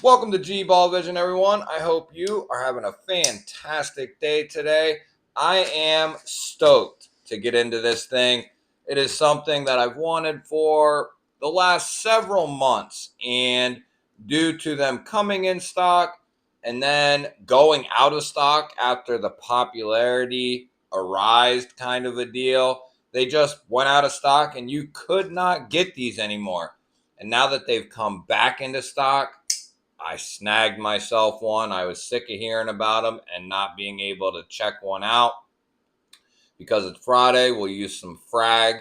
Welcome to GBALL VISION, everyone. I hope you are having a fantastic day today. I am stoked to get into this thing. It is something that I've wanted for the last several months, and due to them coming in stock and then going out of stock after the popularity arised kind of a deal, they just went out of stock and you could not get these anymore. And now that they've come back into stock, I snagged myself one. I was sick of hearing about them and not being able to check one out. Because it's Friday, we'll use some frag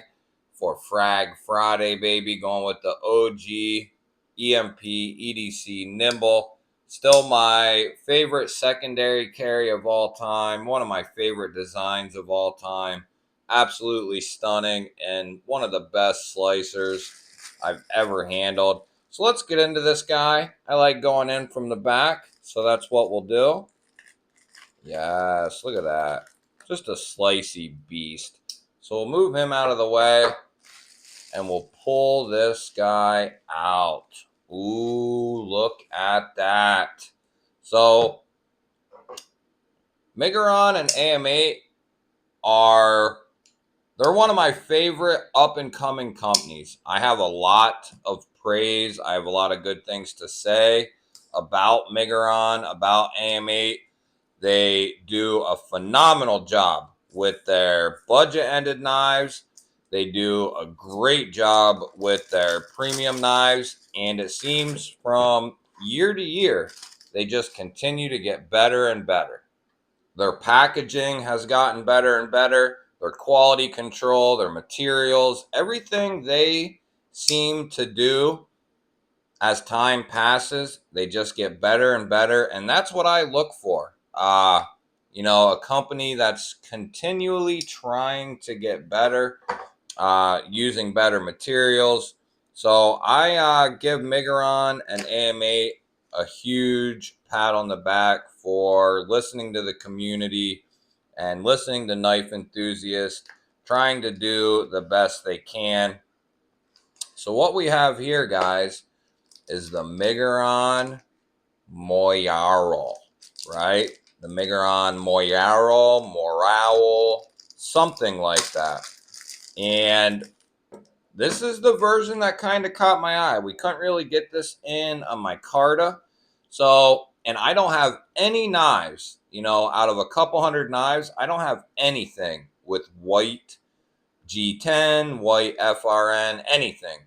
for Frag Friday, baby. Going with the OG EMP EDC Nimble. Still my favorite secondary carry of all time. One of my favorite designs of all time. Absolutely stunning and one of the best slicers I've ever handled. So let's get into this guy. I like going in from the back, so that's what we'll do. Yes, look at that. Just a slicey beast. So we'll move him out of the way, and we'll pull this guy out. Ooh, look at that. So Miguron and AM8 they're one of my favorite up-and-coming companies. I have a lot of praise. I have a lot of good things to say about Miguron, about AM8. They do a phenomenal job with their budget-ended knives. They do a great job with their premium knives. And it seems from year to year, they just continue to get better and better. Their packaging has gotten better and better. Their quality control, their materials, everything they seem to do as time passes, they just get better and better. And that's what I look for. A company that's continually trying to get better, using better materials. So I give Miguron and AM8 a huge pat on the back for listening to the community and listening to knife enthusiasts, trying to do the best they can. So what we have here, guys, is the Miguron Moyarl, right? The Miguron Moyarl, something like that. And this is the version that kind of caught my eye. We couldn't really get this in a micarta. So, and I don't have any knives, out of a couple hundred knives, I don't have anything with white G10, white FRN, anything.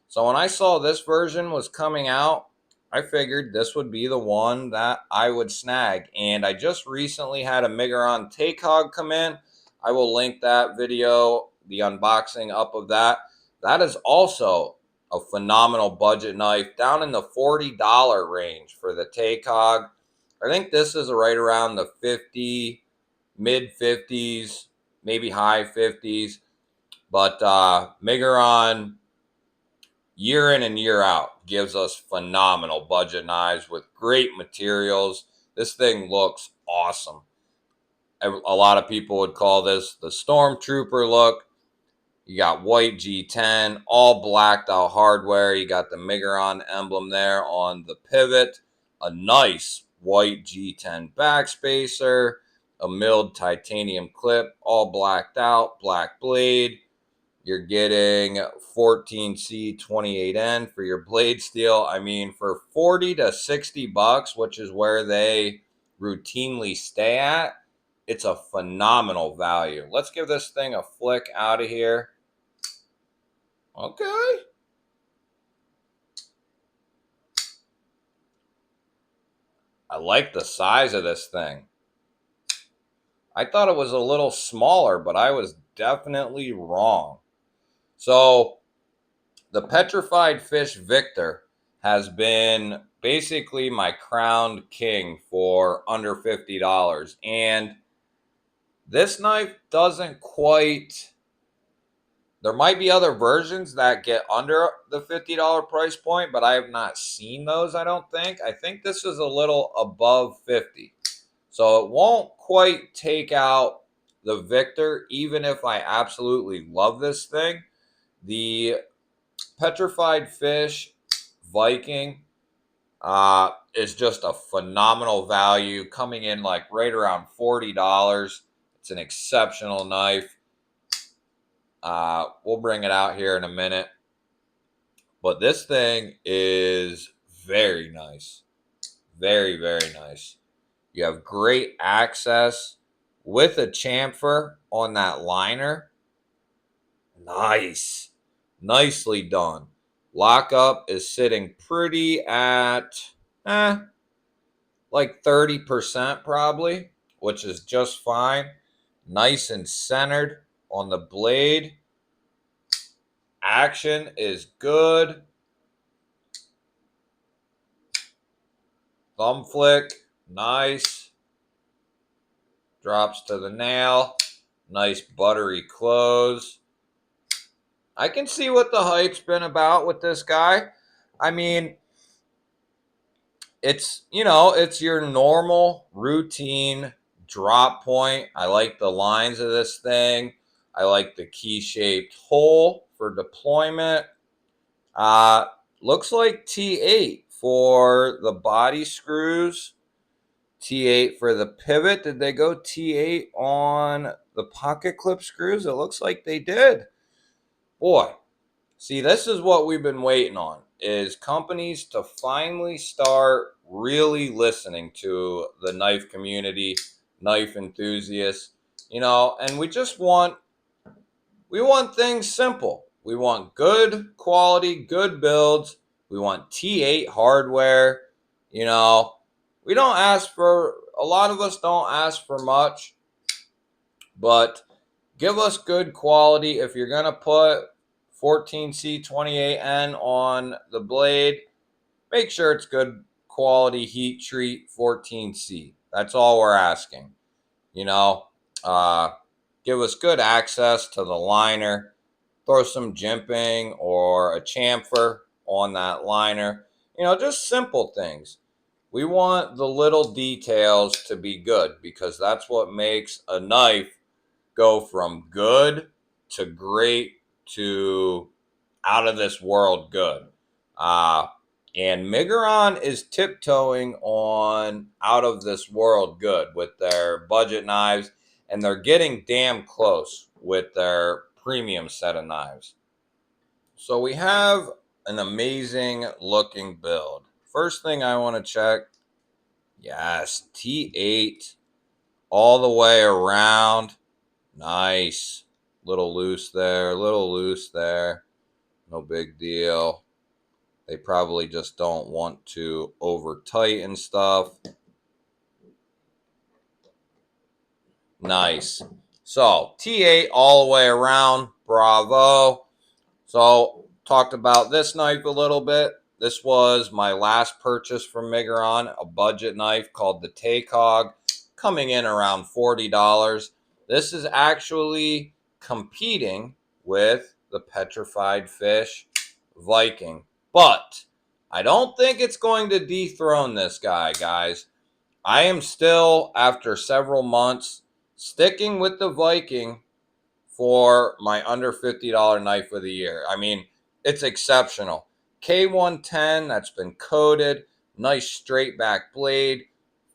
So when I saw this version was coming out, I figured this would be the one that I would snag. And I just recently had a Miguron Take Hog come in. I will link that video, the unboxing up of that. That is also a phenomenal budget knife, down in the $40 range for the Take Hog. I think this is right around the 50, mid 50s, maybe high 50s. But Miguron, year in and year out, gives us phenomenal budget knives with great materials. This thing looks awesome. A lot of people would call this the Stormtrooper look. You got white G10, all blacked out hardware. You got the Miguron emblem there on the pivot. A nice white G10 backspacer. A milled titanium clip, all blacked out, black blade. You're getting 14C28N for your blade steel. I mean, for 40 to 60 bucks, which is where they routinely stay at, it's a phenomenal value. Let's give this thing a flick out of here. Okay. I like the size of this thing. I thought it was a little smaller, but I was definitely wrong. So the Petrified Fish Victor has been basically my crowned king for under $50. And this knife doesn't quite... There might be other versions that get under the $50 price point, but I have not seen those, I don't think. I think this is a little above 50. So it won't quite take out the Victor, even if I absolutely love this thing. The Petrified Fish Viking is just a phenomenal value, coming in like right around $40. It's an exceptional knife. We'll bring it out here in a minute. But this thing is very nice. Very, very nice. You have great access with a chamfer on that liner. Nice. Nicely done. Lockup is sitting pretty at like 30% probably, which is just fine. Nice and centered on the blade. Action is good. Thumb flick, nice. Drops to the nail. Nice buttery close. I can see what the hype's been about with this guy. I mean, it's, it's your normal routine drop point. I like the lines of this thing. I like the key-shaped hole for deployment. Looks like T8 for the body screws. T8 for the pivot. Did they go T8 on the pocket clip screws? It looks like they did. Boy, see, this is what we've been waiting on, is companies to finally start really listening to the knife community, knife enthusiasts, and we want things simple. We want good quality, good builds. We want T8 hardware. We don't ask for, a lot of us don't ask for much, but give us good quality. If you're going to put 14C28N on the blade, make sure it's good quality heat treat 14C. That's all we're asking. Give us good access to the liner. Throw some jimping or a chamfer on that liner. Just simple things. We want the little details to be good, because that's what makes a knife go from good to great to out of this world good. And Miguron is tiptoeing on out of this world good with their budget knives, and they're getting damn close with their premium set of knives. So we have an amazing looking build. First thing I want to check, yes, T8 all the way around. Nice. Little loose there, little loose there. No big deal. They probably just don't want to over tighten stuff. Nice. So T8 all the way around. Bravo. So talked about this knife a little bit. This was my last purchase from Miguron, a budget knife called the Tacog, coming in around $40. This is actually competing with the Petrified Fish Viking, but I don't think it's going to dethrone this guy, guys. I am still, after several months, sticking with the Viking for my under $50 knife of the year. I mean, it's exceptional. K110 that's been coated, nice straight back blade,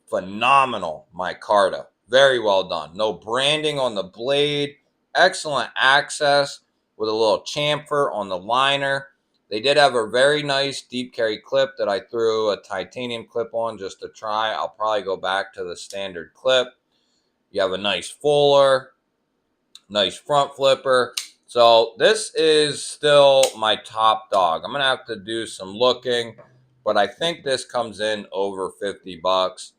phenomenal micarta. Very well done. No branding on the blade, excellent access with a little chamfer on the liner. They did have a very nice deep carry clip that I threw a titanium clip on just to try. I'll probably go back to the standard clip. You have a nice fuller, nice front flipper. So this is still my top dog. I'm going to have to do some looking, but I think this comes in over $50.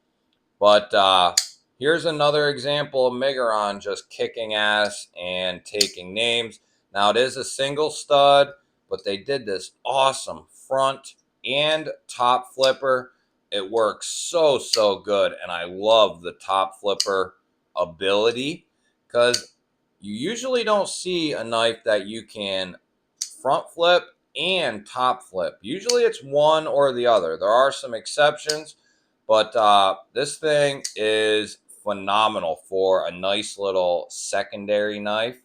But here's another example of Miguron just kicking ass and taking names. Now, it is a single stud, but they did this awesome front and top flipper. It works so, so good, and I love the top flipper ability, because you usually don't see a knife that you can front flip and top flip. Usually it's one or the other. There are some exceptions, but this thing is phenomenal for a nice little secondary knife.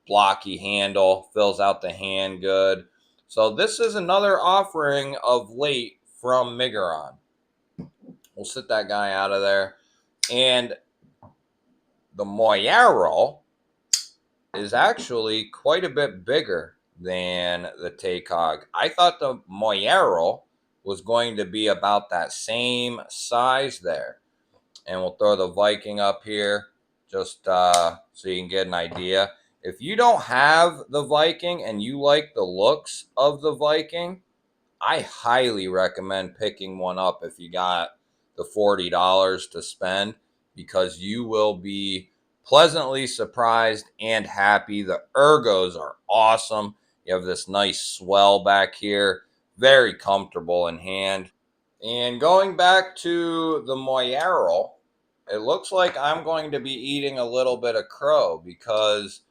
Blocky handle, fills out the hand good. So this is another offering of late from Miguron. We'll sit that guy out of there. And the Moyero is actually quite a bit bigger than the Tacog. I thought the Moyero was going to be about that same size there. And we'll throw the Viking up here just so you can get an idea. If you don't have the Viking and you like the looks of the Viking, I highly recommend picking one up if you got the $40 to spend, because you will be pleasantly surprised and happy. The ergos are awesome. You have this nice swell back here, very comfortable in hand. And going back to the Moyero, it looks like I'm going to be eating a little bit of crow, because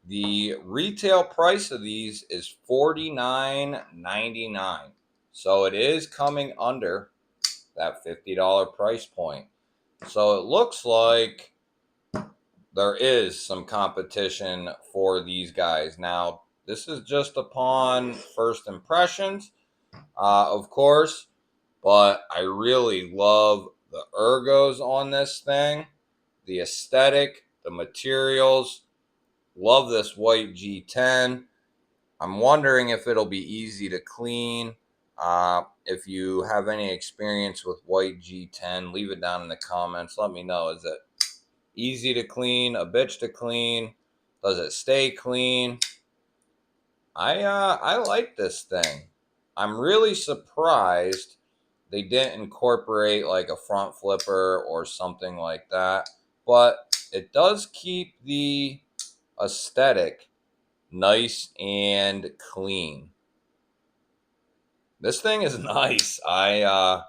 the retail price of these is $49.99. So it is coming under that $50 price point. So it looks like there is some competition for these guys. Now, this is just upon first impressions, of course, but I really love the ergos on this thing, the aesthetic, the materials. Love this white G10. I'm wondering if it'll be easy to clean. If you have any experience with white G10, leave it down in the comments. Let me know. Is it easy to clean, a bitch to clean? Does it stay clean? I like this thing. I'm really surprised they didn't incorporate like a front flipper or something like that, but it does keep the aesthetic nice and clean. This thing is nice. I've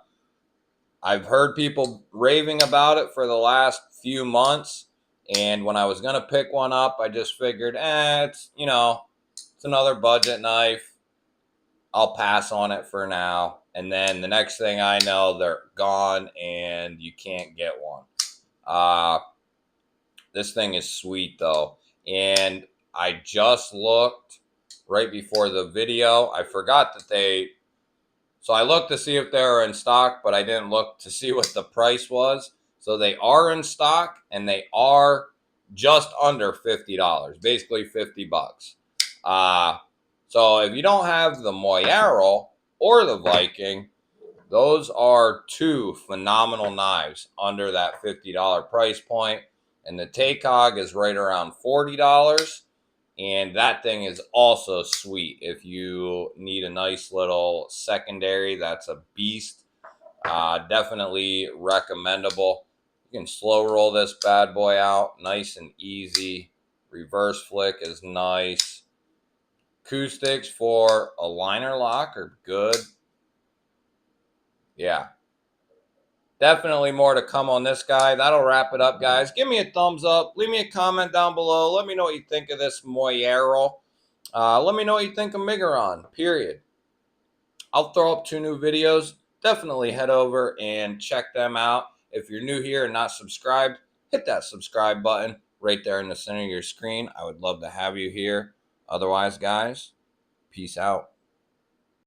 heard people raving about it for the last few months, and when I was gonna pick one up, I just figured, it's it's another budget knife. I'll pass on it for now. And then the next thing I know, they're gone and you can't get one. This thing is sweet though. And I just looked right before the video. I forgot that so I looked to see if they were in stock, but I didn't look to see what the price was. So they are in stock, and they are just under $50, basically 50 bucks. So if you don't have the Moyero or the Viking, those are two phenomenal knives under that $50 price point. And the Tacog is right around $40. And that thing is also sweet. If you need a nice little secondary, that's a beast. Definitely recommendable. You can slow roll this bad boy out, nice and easy. Reverse flick is nice. Acoustics for a liner lock are good. Yeah. Definitely more to come on this guy. That'll wrap it up, guys. Give me a thumbs up. Leave me a comment down below. Let me know what you think of this Moyero. Let me know what you think of Miguron, period. I'll throw up 2 new videos. Definitely head over and check them out. If you're new here and not subscribed, hit that subscribe button right there in the center of your screen. I would love to have you here. Otherwise, guys, peace out.